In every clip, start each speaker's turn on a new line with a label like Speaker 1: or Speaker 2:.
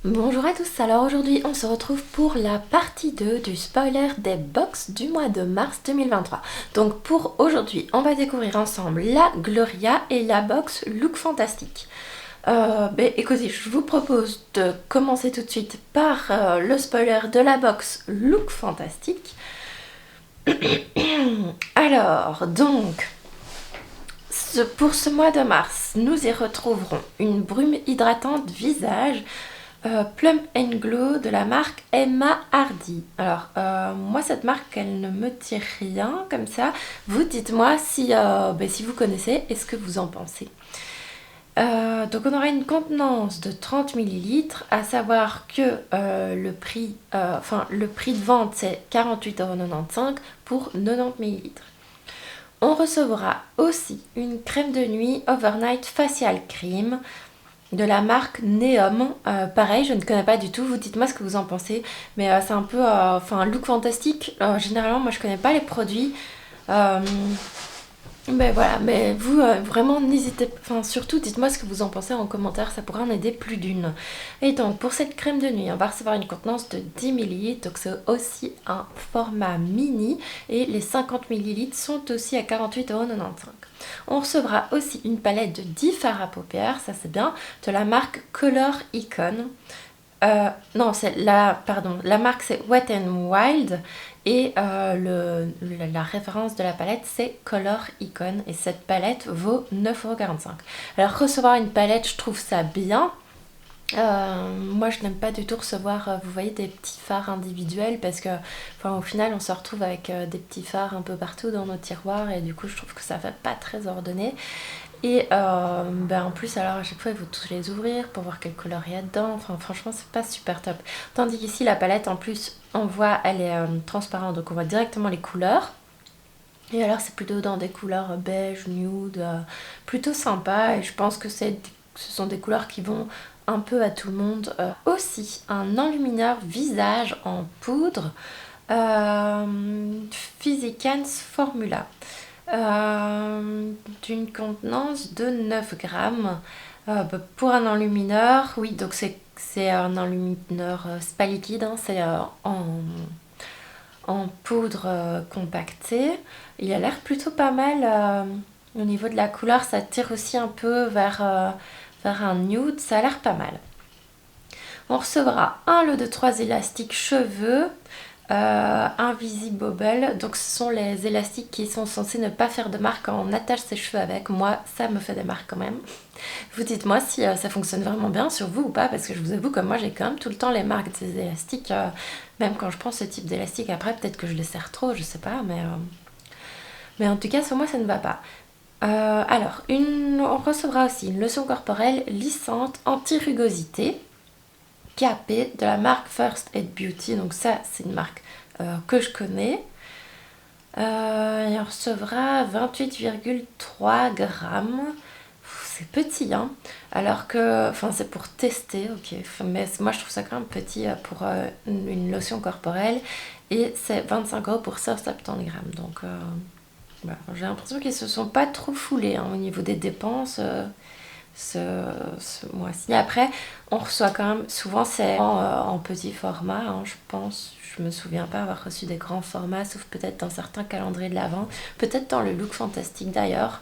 Speaker 1: Bonjour à tous, alors aujourd'hui on se retrouve pour la partie 2 du spoiler des box du mois de mars 2023. Donc pour aujourd'hui, on va découvrir ensemble la Gloria et la box Look Fantastique. Écoutez, je vous propose de commencer tout de suite par le spoiler de la box Look Fantastique. Alors, donc, pour ce mois de mars, nous y retrouverons une brume hydratante visage Plump and Glow de la marque Emma Hardy. Alors, moi, cette marque, elle ne me dit rien comme ça. Vous dites-moi si vous connaissez et ce que vous en pensez. Donc, on aura une contenance de 30 millilitres, à savoir que le prix de vente, c'est 48,95 € pour 90 millilitres. On recevra aussi une crème de nuit Overnight Facial Cream de la marque Neom. Pareil, je ne connais pas du tout, vous dites-moi ce que vous en pensez, mais c'est un peu un look fantastique. Généralement, moi je connais pas les produits. Euh, mais voilà, mais vous vraiment n'hésitez pas, surtout dites-moi ce que vous en pensez en commentaire, ça pourrait en aider plus d'une. Et donc pour cette crème de nuit, on va recevoir une contenance de 10 millilitres, donc c'est aussi un format mini et les 50 millilitres sont aussi à 48,95 €. On recevra aussi une palette de 10 fards à paupières, ça c'est bien, de la marque Color Icon. Non, la marque c'est Wet n Wild et la référence de la palette c'est Color Icon et cette palette vaut 9,45 €. Alors recevoir une palette, je trouve ça bien. Moi je n'aime pas du tout recevoir, vous voyez, des petits fards individuels parce que au final on se retrouve avec des petits fards un peu partout dans nos tiroirs et du coup je trouve que ça fait pas très ordonné. Et en plus, alors à chaque fois, il faut tous les ouvrir pour voir quelle couleur il y a dedans. Enfin, franchement, c'est pas super top. Tandis qu'ici, la palette, en plus, on voit, elle est transparente, donc on voit directement les couleurs. Et alors, c'est plutôt dans des couleurs beige, nude, plutôt sympa. Et je pense que ce sont des couleurs qui vont un peu à tout le monde. Aussi, un enlumineur visage en poudre Physicans Formula d'une contenance de 9 grammes. Pour un enlumineur, oui, donc c'est un enlumineur, c'est pas liquide, hein, c'est en poudre compactée. Il a l'air plutôt pas mal au niveau de la couleur, ça tire aussi un peu vers un nude, ça a l'air pas mal. On recevra un lot de 3 élastiques cheveux Invisibobble, donc ce sont les élastiques qui sont censés ne pas faire de marque quand on attache ses cheveux avec. Moi, ça me fait des marques quand même. Vous dites-moi si ça fonctionne vraiment bien sur vous ou pas, parce que je vous avoue que moi j'ai quand même tout le temps les marques des élastiques, même quand je prends ce type d'élastique. Après, peut-être que je les serre trop, je sais pas, mais en tout cas, sur moi ça ne va pas. On recevra aussi une lotion corporelle lissante anti-rugosité capée de la marque First Aid Beauty. Donc ça, c'est une marque que je connais. Et on recevra 28,3 grammes. C'est petit, hein. Alors que, c'est pour tester, ok. Mais moi, je trouve ça quand même petit pour une lotion corporelle. Et c'est 25 € pour 170 grammes. Donc, voilà. J'ai l'impression qu'ils se sont pas trop foulés, hein, au niveau des dépenses. Ce mois-ci. Après, on reçoit quand même, souvent c'est en petit format, hein, je pense. Je me souviens pas avoir reçu des grands formats, sauf peut-être dans certains calendriers de l'Avent, peut-être dans le Look Fantastique d'ailleurs.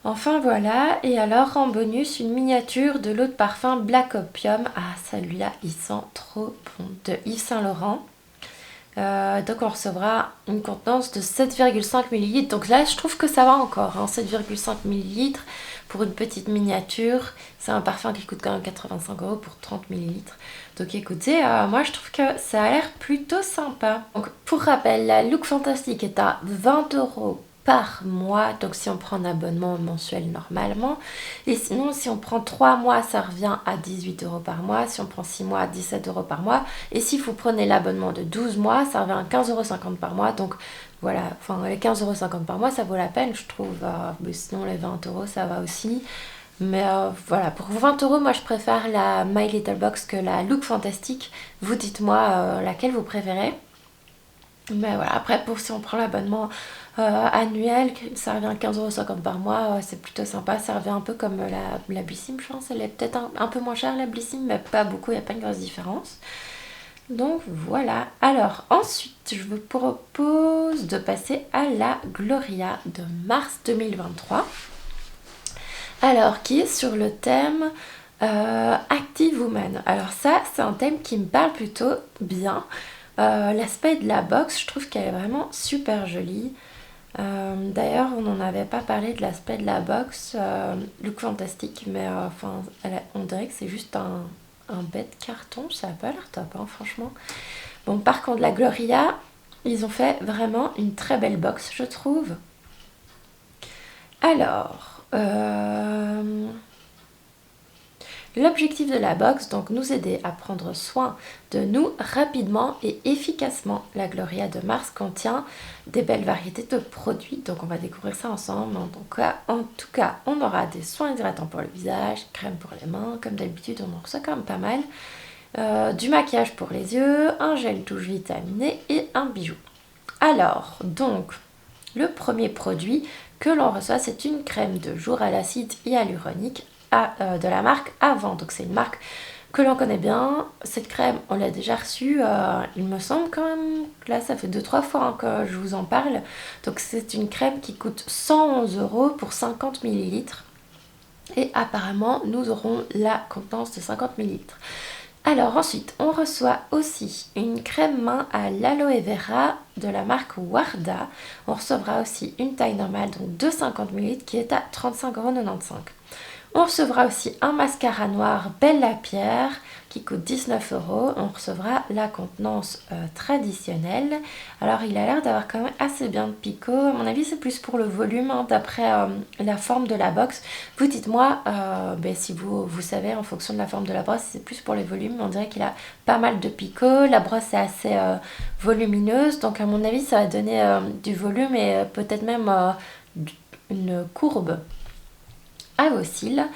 Speaker 1: Enfin voilà, et alors en bonus, une miniature de l'eau de parfum Black Opium. Ah, celui-là, il sent trop bon, de Yves Saint Laurent. Donc on recevra une contenance de 7,5 millilitres. Donc là, je trouve que ça va encore, hein, 7,5 millilitres pour une petite miniature. C'est un parfum qui coûte quand même 85 € pour 30 millilitres. Donc écoutez, moi je trouve que ça a l'air plutôt sympa. Donc pour rappel, la Look Fantastique est à 20 € par mois, donc si on prend un abonnement mensuel normalement. Et sinon, si on prend 3 mois, ça revient à 18 € par mois. Si on prend 6 mois, 17 € par mois. Et si vous prenez l'abonnement de 12 mois, ça revient à 15,50 € par mois. Donc voilà, les 15,50 € par mois, ça vaut la peine, je trouve. Mais sinon, les 20 € ça va aussi. Mais voilà, pour 20 €, moi je préfère la My Little Box que la Look Fantastique. Vous dites-moi laquelle vous préférez. Mais voilà, après pour si on prend l'abonnement annuel, ça revient à 15,50 € par mois, c'est plutôt sympa. Ça revient un peu comme la Blissim, je pense. Elle est peut-être un peu moins chère la Blissim, mais pas beaucoup, il n'y a pas une grosse différence. Donc voilà. Alors ensuite, je vous propose de passer à la Gloria de mars 2023. Alors, qui est sur le thème Active Woman. Alors ça, c'est un thème qui me parle plutôt bien. L'aspect de la box, je trouve qu'elle est vraiment super jolie. D'ailleurs, on n'en avait pas parlé de l'aspect de la box, look fantastique, mais enfin, on dirait que c'est juste un bête carton, ça n'a pas l'air top, hein, franchement. Bon, par contre, la Gloria, ils ont fait vraiment une très belle box, je trouve. Alors, l'objectif de la box, donc nous aider à prendre soin de nous rapidement et efficacement. La Gloria de Mars contient des belles variétés de produits, donc on va découvrir ça ensemble. En tout cas, on aura des soins hydratants pour le visage, crème pour les mains, comme d'habitude on en reçoit quand même pas mal, du maquillage pour les yeux, un gel douche vitaminé et un bijou. Alors, donc, le premier produit que l'on reçoit, c'est une crème de jour à l'acide hyaluronique de la marque Avant. Donc c'est une marque que l'on connaît bien. Cette crème, on l'a déjà reçue, il me semble quand même, là ça fait 2-3 fois hein, que je vous en parle. Donc c'est une crème qui coûte 111 € pour 50 ml. Et apparemment, nous aurons la contenance de 50 ml. Alors ensuite, on reçoit aussi une crème main à l'aloe vera de la marque Warda. On recevra aussi une taille normale, donc de 50 ml, qui est à 35,95 €. On recevra aussi un mascara noir Belle la Pierre qui coûte 19 €. On recevra la contenance traditionnelle. Alors il a l'air d'avoir quand même assez bien de picot. À mon avis c'est plus pour le volume hein, d'après la forme de la box. Vous dites-moi si vous savez en fonction de la forme de la brosse, c'est plus pour les volumes. On dirait qu'il a pas mal de picot. La brosse est assez volumineuse. Donc à mon avis ça va donner du volume et peut-être même une courbe à vos cils.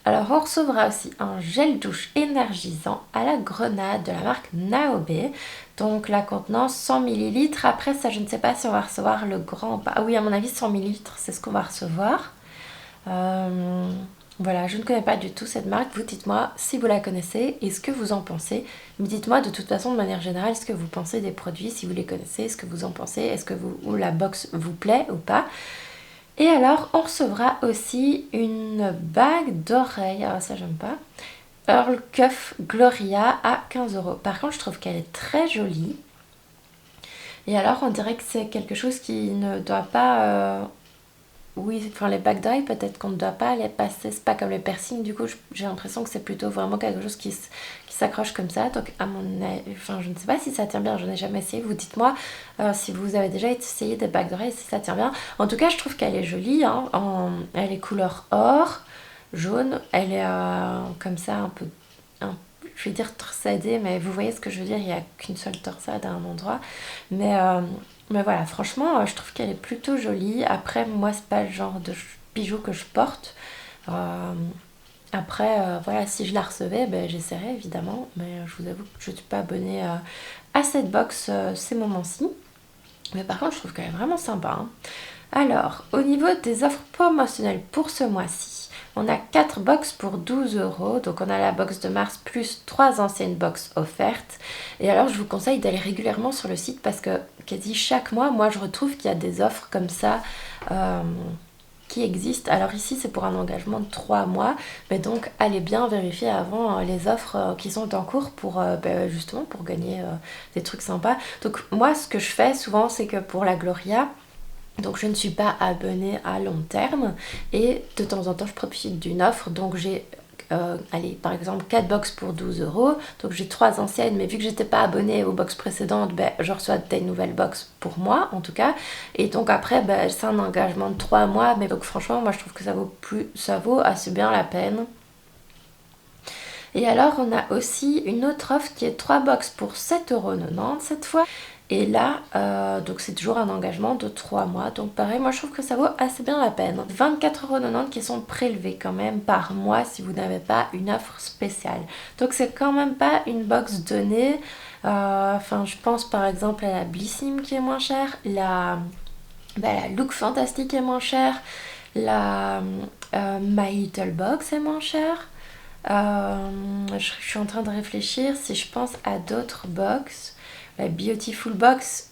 Speaker 1: Alors on recevra aussi un gel douche énergisant à la grenade de la marque Naobe. Donc la contenance 100 ml. Après ça je ne sais pas si on va recevoir le grand... Ah oui à mon avis 100 ml c'est ce qu'on va recevoir. Voilà, je ne connais pas du tout cette marque. Vous dites-moi si vous la connaissez et ce que vous en pensez. Mais dites-moi de toute façon de manière générale ce que vous pensez des produits, si vous les connaissez, ce que vous en pensez, est-ce que la box vous plaît ou pas. Et alors, on recevra aussi une bague d'oreille. Alors ça, j'aime pas. Earl Cuff Gloria à 15 €. Par contre, je trouve qu'elle est très jolie. Et alors, on dirait que c'est quelque chose qui ne doit pas... Oui, enfin les bagues d'oreille, peut-être qu'on ne doit pas les passer. C'est pas comme les piercings. Du coup, j'ai l'impression que c'est plutôt vraiment quelque chose qui s'accroche comme ça. Donc, à mon avis, enfin, je ne sais pas si ça tient bien. Je n'ai jamais essayé. Vous dites-moi si vous avez déjà essayé des bagues d'oreille, si ça tient bien. En tout cas, je trouve qu'elle est jolie. Hein, elle est couleur or, jaune. Elle est comme ça, je vais dire torsadée, mais vous voyez ce que je veux dire. Il n'y a qu'une seule torsade à un endroit. Mais voilà, franchement, je trouve qu'elle est plutôt jolie. Après, moi, c'est pas le genre de bijoux que je porte. Après, voilà, si je la recevais, ben, j'essaierais évidemment. Mais je vous avoue que je ne suis pas abonnée à cette box ces moments-ci. Mais par contre, je trouve qu'elle est vraiment sympa. Hein. Alors, au niveau des offres promotionnelles pour ce mois-ci, on a 4 box pour 12 €. Donc on a la box de mars plus 3 anciennes box offertes. Et alors je vous conseille d'aller régulièrement sur le site parce que quasi chaque mois, moi je retrouve qu'il y a des offres comme ça qui existent. Alors ici c'est pour un engagement de 3 mois. Mais donc allez bien vérifier avant les offres qui sont en cours pour justement pour gagner des trucs sympas. Donc moi ce que je fais souvent c'est que pour la Gloria... Donc je ne suis pas abonnée à long terme et de temps en temps je profite d'une offre. Donc j'ai allez, par exemple 4 box pour 12 €. Donc j'ai 3 anciennes, mais vu que j'étais pas abonnée aux box précédentes, je reçois des nouvelles box pour moi en tout cas. Et donc après c'est un engagement de 3 mois. Mais donc franchement moi je trouve que ça vaut assez bien la peine. Et alors on a aussi une autre offre qui est 3 box pour 7,90 € cette fois. Et là, donc c'est toujours un engagement de 3 mois. Donc pareil, moi je trouve que ça vaut assez bien la peine. 24,90 € qui sont prélevés quand même par mois si vous n'avez pas une offre spéciale. Donc c'est quand même pas une box donnée. Enfin, je pense par exemple à la Blissim qui est moins chère, la Look Fantastic est moins chère, la My Little Box est moins chère. Je suis en train de réfléchir si je pense à d'autres box. La Beautiful Box,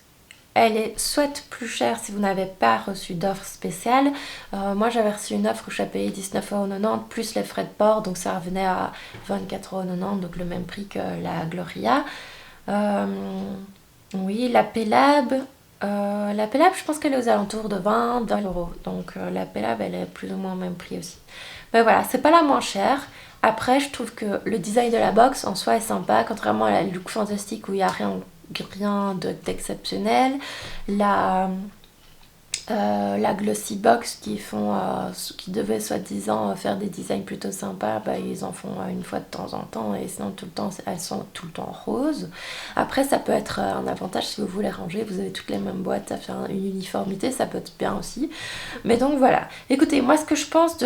Speaker 1: elle est soit plus chère si vous n'avez pas reçu d'offre spéciale. Moi j'avais reçu une offre où j'ai payé 19,90€ plus les frais de port, donc ça revenait à 24,90€, donc le même prix que la Gloria. Euh, oui, la Pélab, je pense qu'elle est aux alentours de 20 €. Donc la Pélab, elle est plus ou moins au même prix aussi. Mais voilà, c'est pas la moins chère. Après, je trouve que le design de la box en soi est sympa, contrairement à la Look Fantastic où il n'y a rien d'exceptionnel. La, la Glossy Box qui devait soi-disant faire des designs plutôt sympas, bah, ils en font une fois de temps en temps et sinon tout le temps elles sont tout le temps roses. Après ça peut être un avantage si vous voulez ranger, vous avez toutes les mêmes boîtes, ça fait une uniformité, ça peut être bien aussi. Mais donc voilà, écoutez, moi ce que je pense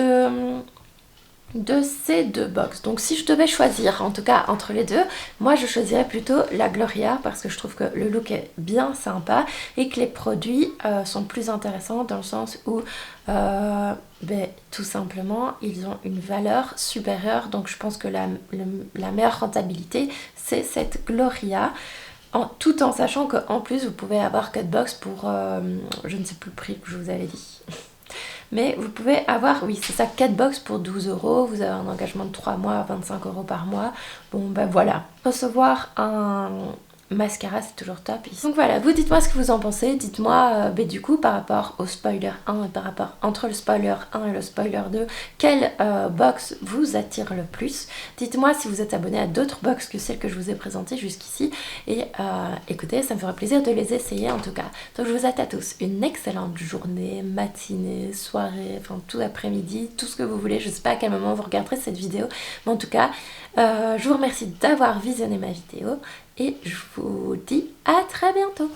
Speaker 1: de ces deux box. Donc si je devais choisir, en tout cas entre les deux, moi je choisirais plutôt la Gloria parce que je trouve que le look est bien sympa et que les produits sont plus intéressants dans le sens où tout simplement ils ont une valeur supérieure. Donc je pense que la meilleure rentabilité c'est cette Gloria. Tout en sachant qu'en plus vous pouvez avoir 4 box pour je ne sais plus le prix que je vous avais dit. Mais vous pouvez avoir, oui c'est ça, 4 box pour 12€, vous avez un engagement de 3 mois à 25€ par mois. Bon ben voilà, recevoir un mascara c'est toujours top ici. Donc voilà, vous dites-moi ce que vous en pensez, dites-moi du coup par rapport au spoiler 1 et par rapport entre le spoiler 1 et le spoiler 2, quelle box vous attire le plus. Dites-moi si vous êtes abonné à d'autres box que celles que je vous ai présentées jusqu'ici et écoutez, ça me fera plaisir de les essayer en tout cas. Donc je vous souhaite à tous une excellente journée, matinée, soirée, enfin tout après-midi, tout ce que vous voulez. Je ne sais pas à quel moment vous regarderez cette vidéo, mais en tout cas je vous remercie d'avoir visionné ma vidéo et je vous dis à très bientôt.